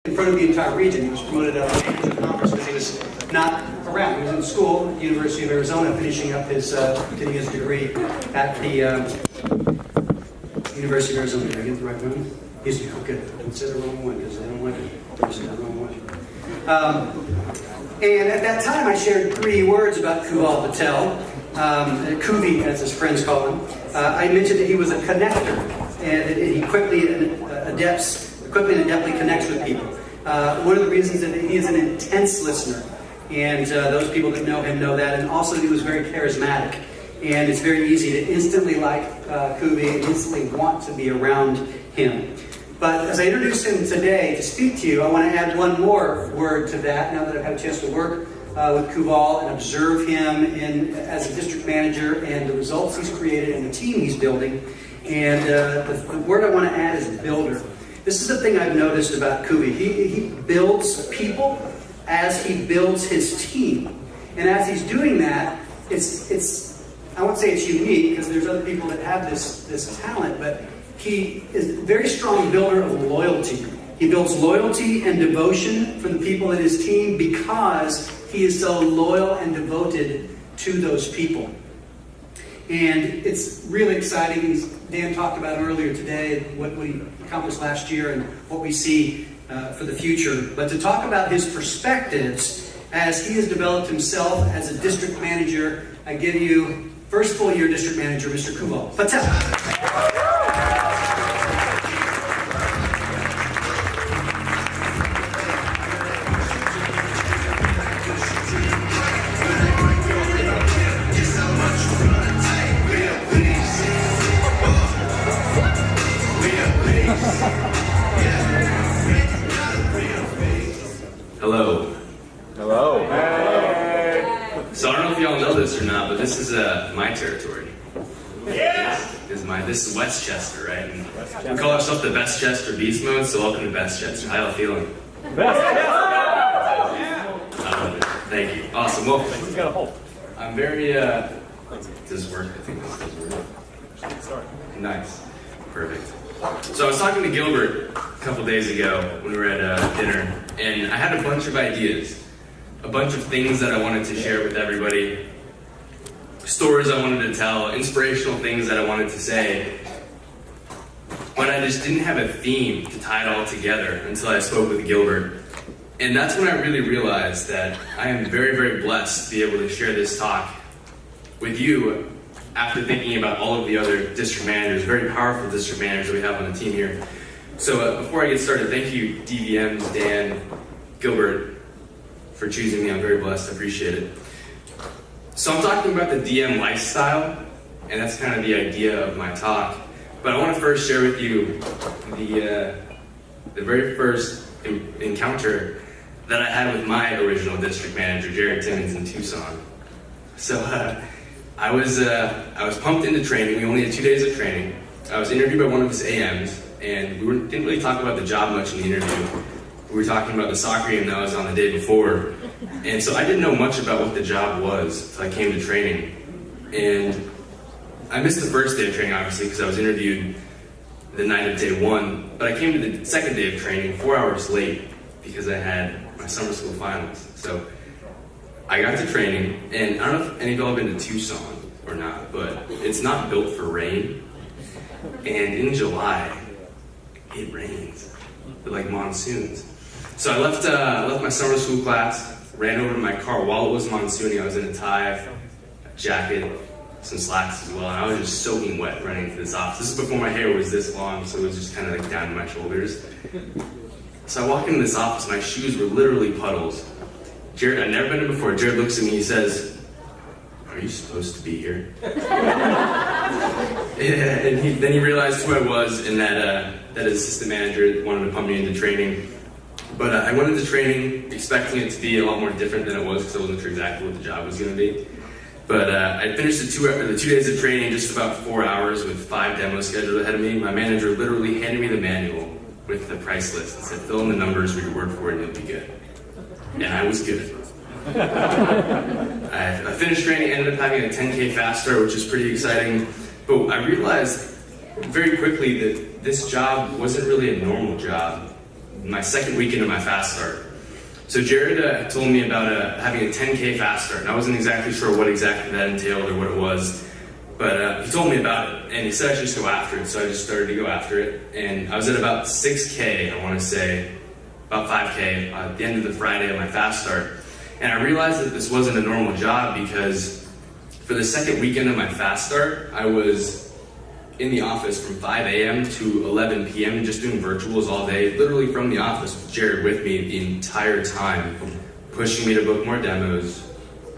in front of the entire region. He was promoted out of manager of the conference because he was not around. He was in school at the University of Arizona finishing up his, getting his degree at the University of Arizona. Did I get the right one? He's good. Don't say the wrong one because I don't like it. Don't say the wrong one. And at that time, I shared 3 words about Kuvaal Patel, Kuvi, as his friends call him. I mentioned that he was a connector, and that he quickly and adeptly connects with people. One of the reasons that he is an intense listener, and those people that know him know that, and also he was very charismatic. And it's very easy to instantly like Kuvi and instantly want to be around him. But as I introduce him today to speak to you, I want to add one more word to that now that I've had a chance to work with Kuvaal and observe him as a district manager and the results he's created and the team he's building. And the word I want to add is builder. This is the thing I've noticed about Kuvi. He builds people as he builds his team. And as he's doing that, it's I won't say it's unique because there's other people that have this talent, but he is a very strong builder of loyalty. He builds loyalty and devotion for the people in his team because he is so loyal and devoted to those people. And it's really exciting. Dan talked about earlier today what we accomplished last year and what we see for the future. But to talk about his perspectives as he has developed himself as a district manager, I give you first full year district manager, Mr. Kuvaal Patel. Hello. Hello. Hey. So I don't know if y'all know this or not, but this is my territory. Yeah. This is Westchester, right? And we call ourselves the Bestchester Beast Mode, so welcome to Bestchester. How y'all feeling? Thank you. Awesome. Well, he's got a hole. I'm very does this work? I think this does work. Sorry. Nice. Perfect. So I was talking to Gilbert a couple days ago when we were at dinner, and I had a bunch of ideas, a bunch of things that I wanted to share with everybody, stories I wanted to tell, inspirational things that I wanted to say, but I just didn't have a theme to tie it all together until I spoke with Gilbert. And that's when I really realized that I am very, very blessed to be able to share this talk with you after thinking about all of the other district managers, very powerful district managers we have on the team here. So before I get started, thank you DVMs, Dan, Gilbert, for choosing me. I'm very blessed, I appreciate it. So I'm talking about the DM lifestyle, and that's kind of the idea of my talk. But I want to first share with you the very first encounter that I had with my original district manager, Jared Timmons, in Tucson. So I was pumped into training. We only had 2 days of training. I was interviewed by one of his AMs, and didn't really talk about the job much in the interview. We were talking about the soccer game that was on the day before. And so I didn't know much about what the job was until I came to training. And I missed the first day of training, obviously, because I was interviewed the night of day 1. But I came to the second day of training 4 hours late because I had my summer school finals. So I got to training, and I don't know if any of y'all have been to Tucson or not, but it's not built for rain. And in July, it rains, like monsoons. So I left my summer school class, ran over to my car while it was monsooning. I was in a tie, a jacket, some slacks as well, and I was just soaking wet running to this office. This is before my hair was this long, so it was just kind of like down to my shoulders. So I walk into this office, my shoes were literally puddles. Jared, I'd never been in before. Jared looks at me, he says, "Are you supposed to be here?" And then he realized who I was, and that his assistant manager wanted to pump me into training. But I went into training expecting it to be a lot more different than it was because I wasn't sure exactly what the job was going to be. But I finished the 2 days of training just about 4 hours with 5 demos scheduled ahead of me. My manager literally handed me the manual with the price list and said, "Fill in the numbers, read your word for it, and you'll be good." And I was good. I finished training, ended up having a 10K fast start, which is pretty exciting. But I realized very quickly that this job wasn't really a normal job. my second weekend of my fast start. So Jared told me about having a 10K fast start, and I wasn't exactly sure what exactly that entailed or what it was, but he told me about it, and he said I should just go after it, so I just started to go after it, and I was at about 6K, I want to say, about 5K at the end of the Friday of my fast start, and I realized that this wasn't a normal job because for the second weekend of my fast start, I was in the office from 5 a.m. to 11 p.m. just doing virtuals all day, literally from the office with Jared with me the entire time, pushing me to book more demos,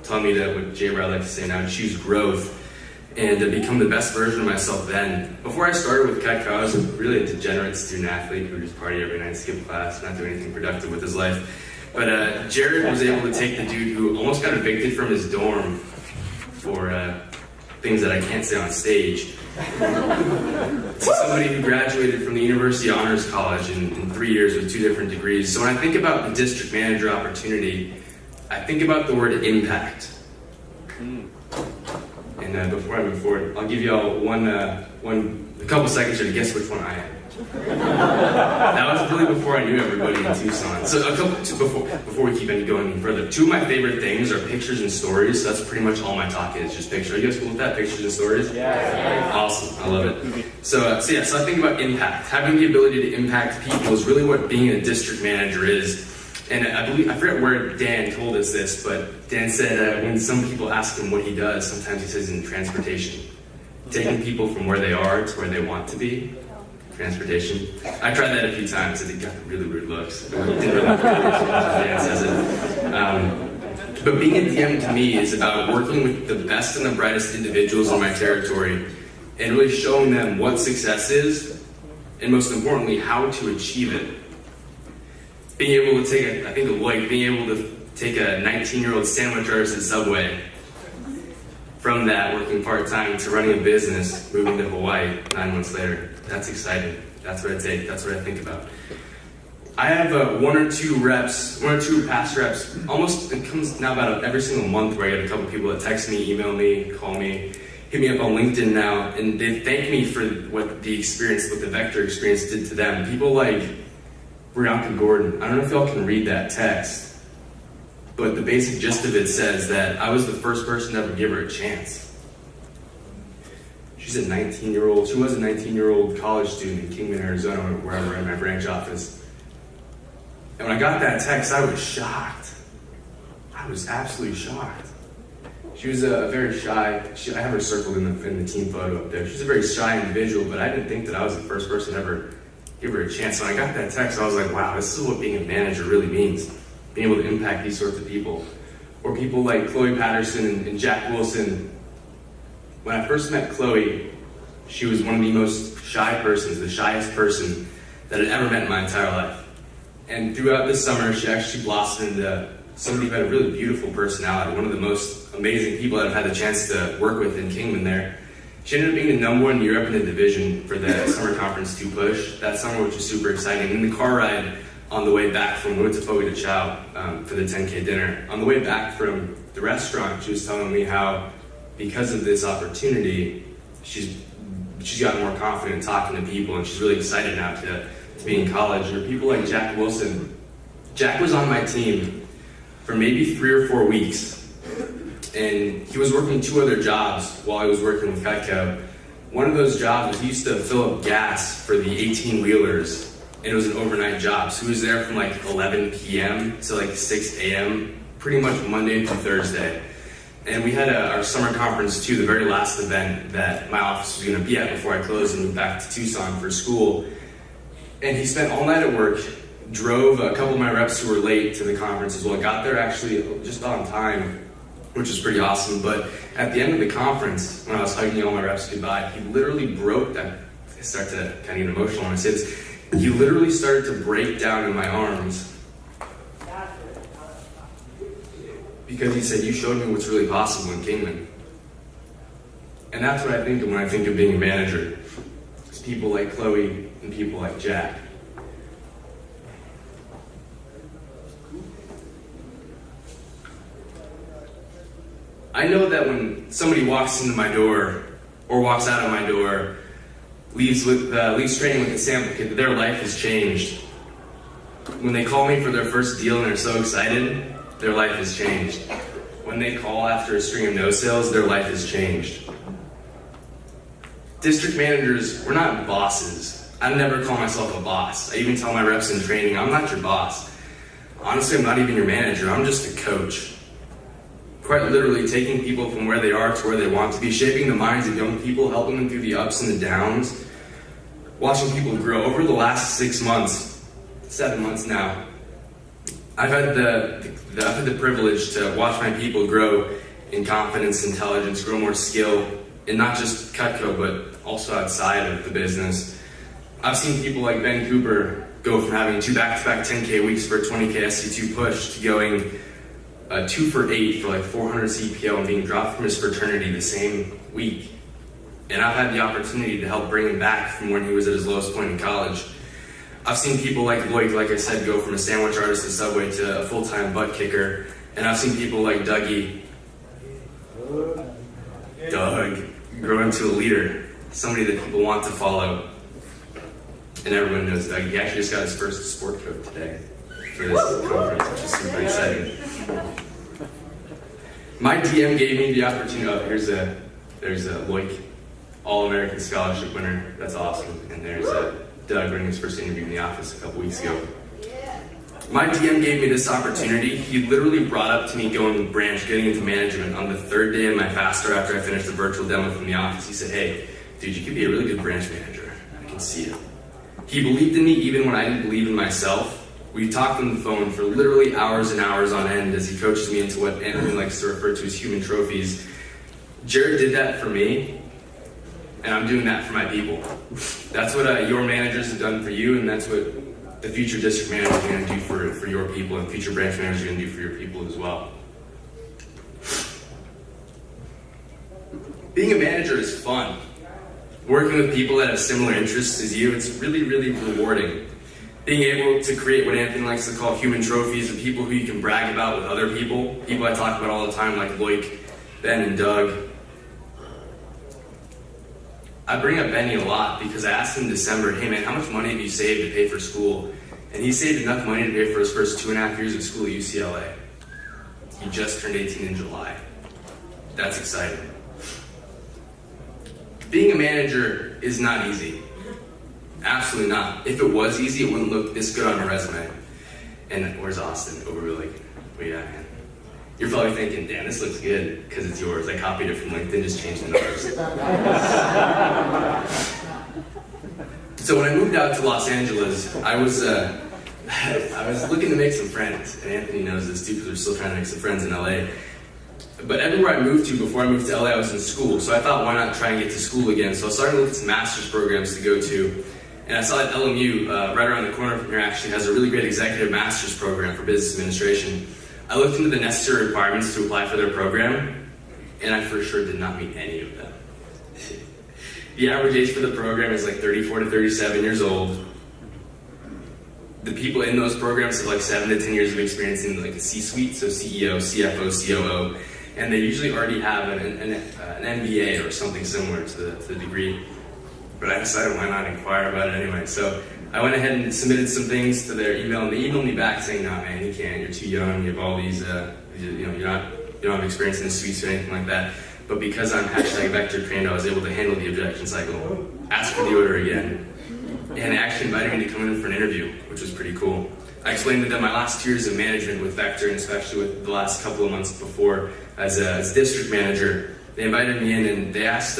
telling me that what Jay Brown like to say now, choose growth, and to become the best version of myself then. Before I started with Cutco, I was really a degenerate student athlete who would just party every night, skip class, not do anything productive with his life. But Jared was able to take the dude who almost got evicted from his dorm for things that I can't say on stage, to somebody who graduated from the University Honors College in 3 years with 2 different degrees. So when I think about the district manager opportunity, I think about the word impact. And before I move forward, I'll give you all a couple seconds here to guess which one I am. That was really before I knew everybody in Tucson. So before we keep going any further, 2 of my favorite things are pictures and stories. So that's pretty much all my talk is, just pictures. Are you guys cool with that? Pictures and stories? Yeah. Awesome. I love it. So I think about impact. Having the ability to impact people is really what being a district manager is. And I forget where Dan told us this, but Dan said when some people ask him what he does, sometimes he says in transportation. Taking people from where they are to where they want to be. Transportation. I tried that a few times and it got really weird looks. It didn't really work as Dan says it. But being a DM to me is about working with the best and the brightest individuals in my territory and really showing them what success is and most importantly, how to achieve it. Being able to take a 19-year-old sandwich artist at Subway, from that working part-time to running a business, moving to Hawaii 9 months later. That's exciting. That's what I take. That's what I think about. I have 1 or 2 past reps. Almost, it comes now about every single month where I get a couple people that text me, email me, call me, hit me up on LinkedIn now, and they thank me for what the Vector experience did to them. People like Brianka Gordon. I don't know if y'all can read that text, but the basic gist of it says that I was the first person to ever give her a chance. She was a 19-year-old college student in Kingman, Arizona, wherever in my branch office. And when I got that text, I was shocked. I was absolutely shocked. She was a very shy, I have her circled in the team photo up there. She's a very shy individual, but I didn't think that I was the first person to ever give her a chance. When I got that text, I was like, wow, this is what being a manager really means. Being able to impact these sorts of people. Or people like Chloe Patterson and Jack Wilson. When I first met Chloe, she was one of the most shy persons, the shyest person that I'd ever met in my entire life. And throughout this summer, she actually blossomed into somebody who had a really beautiful personality, one of the most amazing people that I've had the chance to work with in Kingman there. She ended up being the #1 Europe in the division for the summer conference 2 push that summer, which was super exciting. In the car ride on the way back we went to Fogo de Chao for the 10K dinner. On the way back from the restaurant, she was telling me how, because of this opportunity, she's gotten more confident talking to people, and she's really excited now to be in college. Or people like Jack Wilson. Jack was on my team for maybe 3 or 4 weeks, and he was working 2 other jobs while I was working with Cutco. One of those jobs was he used to fill up gas for the 18-wheelers, and it was an overnight job. So he was there from like 11 p.m. to like 6 a.m., pretty much Monday through Thursday. And we had our summer conference too, the very last event that my office was going to be at before I closed and moved back to Tucson for school. And he spent all night at work, drove a couple of my reps who were late to the conference as well. Got there actually just on time, which was pretty awesome. But at the end of the conference, when I was hugging all my reps goodbye, he literally broke that. I start to kind of get emotional when I say this. He literally started to break down in my arms because he said, "You showed me what's really possible in Kingman." And that's what I think of when I think of being a manager. It's people like Chloe and people like Jack. I know that when somebody walks into my door or walks out of my door, leaves training with the sample kit, that their life has changed. When they call me for their first deal and they're so excited, their life has changed. When they call after a string of no sales, their life has changed. District managers, we're not bosses. I never call myself a boss. I even tell my reps in training, I'm not your boss. Honestly, I'm not even your manager, I'm just a coach. Quite literally taking people from where they are to where they want to be, shaping the minds of young people, helping them through the ups and the downs, watching people grow. Over the last 6 months, 7 months now, I've had the privilege to watch my people grow in confidence, intelligence, grow more skill, in not just Cutco, but also outside of the business. I've seen people like Ben Cooper go from having 2 back-to-back 10K weeks for a 20K SC2 push to going 2 for 8 for like 400 CPO and being dropped from his fraternity the same week. And I've had the opportunity to help bring him back from when he was at his lowest point in college. I've seen people like Lloyd, like I said, go from a sandwich artist at Subway to a full-time butt kicker. And I've seen people like Doug, grow into a leader, somebody that people want to follow. And everyone knows Doug. He actually just got his first sport coat today for this conference, which is super exciting. My DM gave me the opportunity. Oh, there's a Loic, All-American Scholarship winner. That's awesome. And there's Doug running his first interview in the office a couple weeks ago. My DM gave me this opportunity. He literally brought up to me going getting into management on the 3rd day of my faster after I finished the virtual demo from the office. He said, hey, dude, you could be a really good branch manager. I can see it. He believed in me even when I didn't believe in myself. We talked on the phone for literally hours and hours on end as he coaches me into what Anthony likes to refer to as human trophies. Jared did that for me, and I'm doing that for my people. That's what your managers have done for you, and that's what the future district manager is going to do for your people, and future branch managers are going to do for your people as well. Being a manager is fun. Working with people that have similar interests as you, it's really, really rewarding. Being able to create what Anthony likes to call human trophies of people who you can brag about with other people. People I talk about all the time like Loic, Ben, and Doug. I bring up Benny a lot because I asked him in December, hey man, how much money have you saved to pay for school? And he saved enough money to pay for his first 2.5 years of school at UCLA. He just turned 18 in July. That's exciting. Being a manager is not easy. Absolutely not. If it was easy, it wouldn't look this good on a resume. And where's Austin? Oh, really? Where you at, man? You're probably thinking, damn, this looks good because it's yours. I copied it from LinkedIn, just changed the numbers. So when I moved out to Los Angeles, I was looking to make some friends. And Anthony knows this too because we're still trying to make some friends in LA. But everywhere I moved to before I moved to LA, I was in school. So I thought, why not try and get to school again? So I started to look at some master's programs to go to. And I saw that LMU, right around the corner from here, actually has a really great executive master's program for business administration. I looked into the necessary requirements to apply for their program, and I for sure did not meet any of them. The average age for the program is like 34 to 37 years old. The people in those programs have like 7 to 10 years of experience in like the C-suite, so CEO, CFO, COO, and they usually already have an MBA or something similar to the degree. But I decided why not inquire about it anyway. So I went ahead and submitted some things to their email, and they emailed me back saying, "No, man, you can't. You're too young. You have all these, you don't have experience in the suites or anything like that." But because I'm #vector trained, I was able to handle the objection cycle, ask for the order again, and they actually invited me to come in for an interview, which was pretty cool. I explained to them my last 2 years of management with Vector, and especially with the last couple of months before as district manager. They invited me in, and they asked.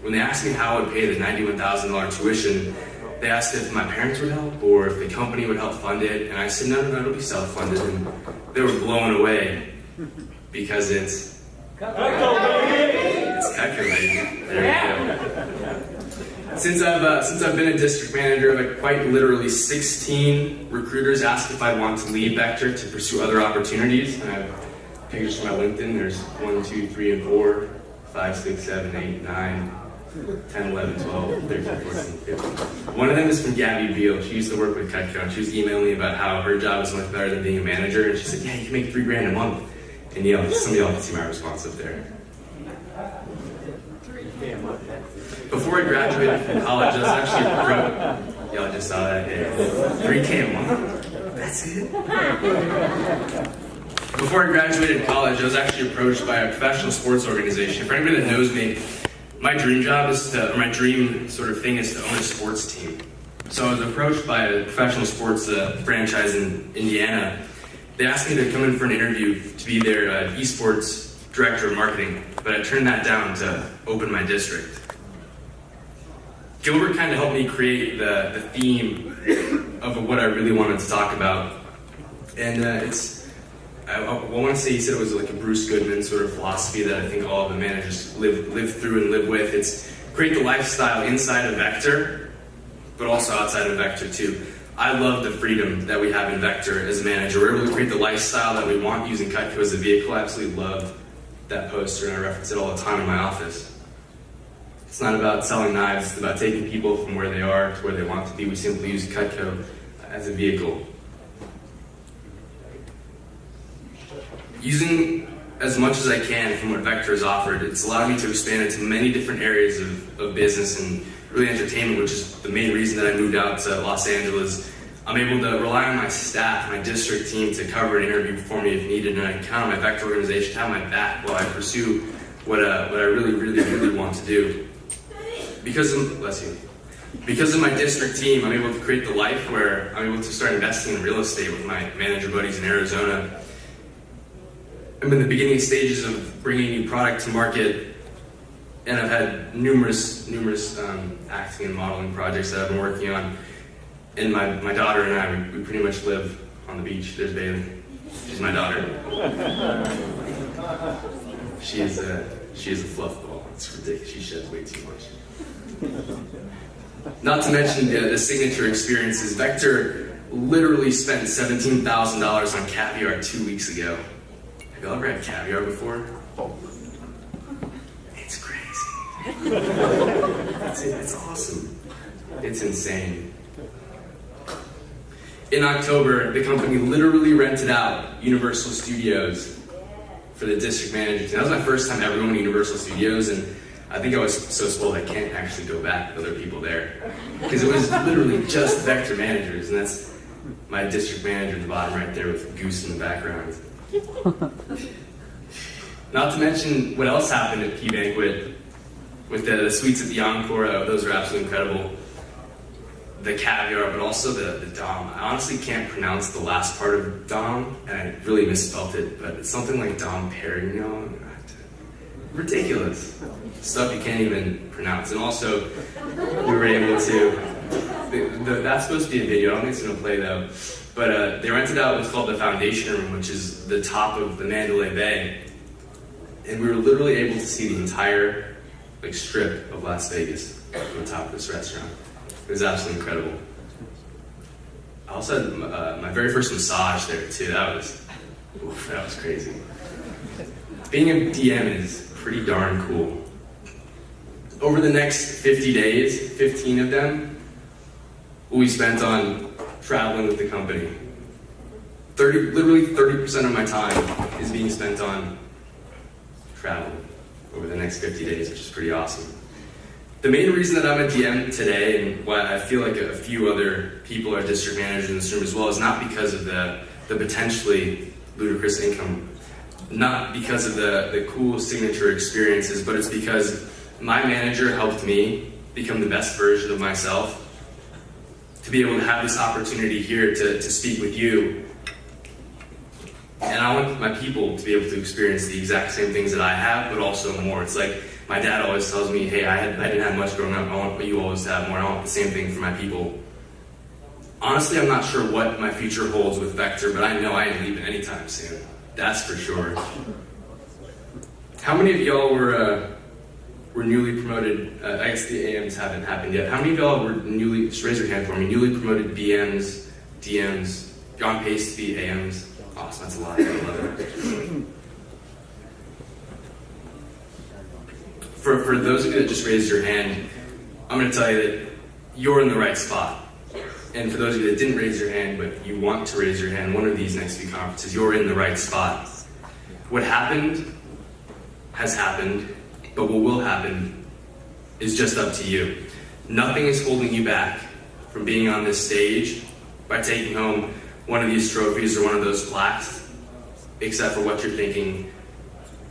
When they asked me how I would pay the $91,000 tuition, they asked if my parents would help or if the company would help fund it. And I said, no, it'll be self-funded. And they were blown away because it's Cutco, baby. There you go. Since I've been a district manager, I've had quite literally 16 recruiters asked if I'd want to leave Vector to pursue other opportunities. And I have pictures from my LinkedIn. There's 1, 2, 3, and 4, 5, 6, 7, 8, 9. 10, 11, 12, 13, 14, 15. One of them is from Gabby Beal. She used to work with Cutco, and she was emailing me about how her job is much better than being a manager. And she said, yeah, you can make $3,000 a month. And some of y'all can see my response up there. Before I graduated from college, I was actually Y'all just saw that. Hey, 3K a month? That's it? Before I graduated college, I was actually approached by a professional sports organization. For anybody that knows me, my dream job is to, or my dream sort of thing is to own a sports team. So I was approached by a professional sports franchise in Indiana. They asked me to come in for an interview to be their esports director of marketing, but I turned that down to open my district. Gilbert kind of helped me create the theme of what I really wanted to talk about. And I want to say he said it was like a Bruce Goodman sort of philosophy that I think all of the managers live through and live with. It's create the lifestyle inside of Vector, but also outside of Vector too. I love the freedom that we have in Vector as a manager. We're able to create the lifestyle that we want using Cutco as a vehicle. I absolutely love that poster, and I reference it all the time in my office. It's not about selling knives, it's about taking people from where they are to where they want to be. We simply use Cutco as a vehicle. Using as much as I can from what Vector has offered, it's allowed me to expand into many different areas of business and really entertainment, which is the main reason that I moved out to Los Angeles. I'm able to rely on my staff, my district team to cover an interview for me if needed, and I can count on my Vector organization to have my back while I pursue what I really want to do. Because of my district team, I'm able to create the life where I'm able to start investing in real estate with my manager buddies in Arizona. I'm in the beginning stages of bringing a new product to market, and I've had numerous acting and modeling projects that I've been working on. And my daughter and I, we pretty much live on the beach. There's Bailey. She's my daughter. She is a fluff ball. It's ridiculous. She sheds way too much. Not to mention the signature experiences. Vector literally spent $17,000 on caviar 2 weeks ago. Have y'all ever had caviar before? It's crazy. It's awesome. It's insane. In October, the company literally rented out Universal Studios for the district manager. That was my first time ever going to Universal Studios, and I think I was so spoiled I can't actually go back with other people there. Because it was literally just Vector managers, and that's my district manager at the bottom right there with Goose in the background. Not to mention what else happened at Key Banquet with the suites at the Encore. Those are absolutely incredible. The caviar, but also the Dom. I honestly can't pronounce the last part of Dom, and I really misspelt it, but it's something like Dom Perignon. Ridiculous. Stuff you can't even pronounce. And also, we were able to, that's supposed to be a video, I don't think it's going to play though, but they rented out what's called the Foundation Room, which is the top of the Mandalay Bay, and we were literally able to see the entire strip of Las Vegas from the top of this restaurant. It was absolutely incredible. I also had my very first massage there too. That was crazy. Being a DM is pretty darn cool. Over the next 50 days, 15 of them will be spent on traveling with the company. Literally 30% of my time is being spent on travel over the next 50 days, which is pretty awesome. The main reason that I'm a DM today, and why I feel like a few other people are district managers in this room as well, is not because of the potentially ludicrous income, not because of the cool signature experiences, but it's because my manager helped me become the best version of myself, to be able to have this opportunity here to speak with you. And I want my people to be able to experience the exact same things that I have, but also more. It's like my dad always tells me, hey, I didn't have much growing up. I want what you always have more. I want the same thing for my people. Honestly, I'm not sure what my future holds with Vector, but I know I ain't leaving anytime soon. That's for sure. How many of y'all were newly promoted? I guess the AMs haven't happened yet. How many of y'all were newly, just raise your hand for me, newly promoted BMs, DMs, you're on pace to be AMs? Awesome, that's a lot. I love it. For those of you that just raised your hand, I'm going to tell you that you're in the right spot. And for those of you that didn't raise your hand, but you want to raise your hand, one of these next few conferences, you're in the right spot. What happened has happened, but what will happen is just up to you. Nothing is holding you back from from being on this stage by taking home one of these trophies or one of those plaques, except for what you're thinking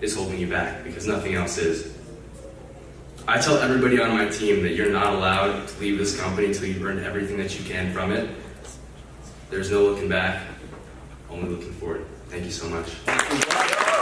is holding you back, because nothing else is. I tell everybody on my team that you're not allowed to leave this company until you've earned everything that you can from it. There's no looking back, only looking forward. Thank you so much.